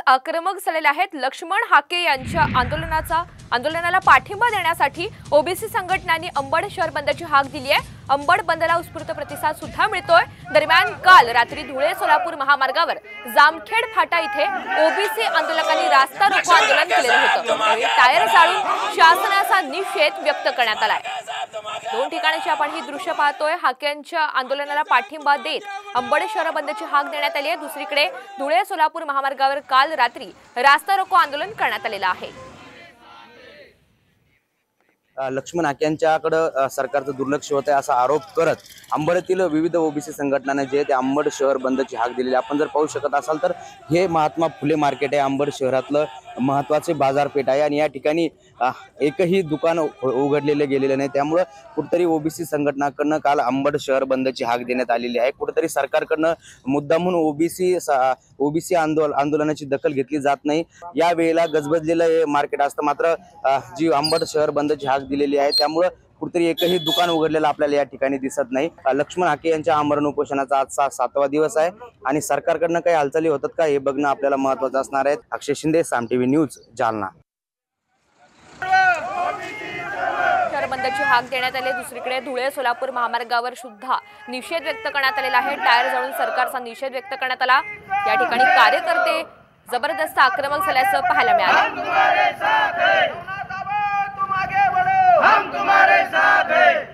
आक्रमक झालेले आहेत। लक्ष्मण हाके यांच्या आंदोलनाला पाठिंबा देण्यासाठी ओबीसी संघटनांनी अंबड शहर बंदची हाक दिली आहे। अंबड बंदला उत्स्फूर्त प्रतिसाद सुद्धा मिळतोय। दरम्यान काल रात्री धुळे सोलापूर महामार्गावर जामखेड फाटा इथे ओबीसी आंदोलकांनी रास्ता रोको आंदोलन केलेलं होतं। टायर जाळून शासनाचा निषेध व्यक्त करण्यात आलाय। दोन ठिकाणची आपण ही दृश्य पाहतोय। हाकेंच्या आंदोलनाला पाठिंबा देत अंबड शहर बंदची हाक देण्यात आली आहे। दुसरीकडे धुळे सोलापूर महामार्गावर काल रात्री रास्ता रोको आंदोलन करण्यात आलेलं आहे। लक्ष्मण हाकेंच्याकडे सरकारचं दुर्लक्ष होत आहे असा आरोप करत अंबडतील विविध ओबीसी संघटनांनी जे ते अंबड शहर बंदची हाक दिलेली आपण जर पाहू शकत असाल तर हे महात्मा फुले मार्केट आहे। अंबड शहरातलं महत्त्वाचे बाजारपेठ आहे आणि या ठिकाणी एकही दुकान उघडलेले गेलेले नाही। त्यामुळे कुठेतरी ओबीसी संघटनाकडनं काल अंबड शहर बंदची हाक देण्यात आलेली आहे। कुठेतरी सरकारकडनं मुद्दामून ओबीसी आंदोलनाची दखल घेतली जात नाही। या वेळेला गजबजलेलं हे मार्केट असतं। मात्र जी अंबड शहर बंदची हाक दिलेली आहे त्यामुळे कुठेतरी एकही दुकान उघडलेलं आपल्याला या ठिकाणी दिसत नाही। लक्ष्मण हाके यांच्या आमरण उपोषणाचा आजचा 7वा दिवस आहे आणि सरकारकडनं काही हालचाली होतात का हे बघणं आपल्याला महत्त्वाचं असणार आहे। अक्षय शिंदे, साम टीव्ही न्यूज, जालना। शहर बंदची हाक देण्यात आली। दुसरीकडे धुळे सोलापूर महामार्गावर सुद्धा निषेध व्यक्त करण्यात आलेला आहे। टायर जाळून सरकारचा निषेध व्यक्त करण्यात आला। या ठिकाणी कार्यकर्ते जबरदस्त आक्रमक झाल्याचं पाहायला मिळालं। हम तुम्हारे साथ हैं।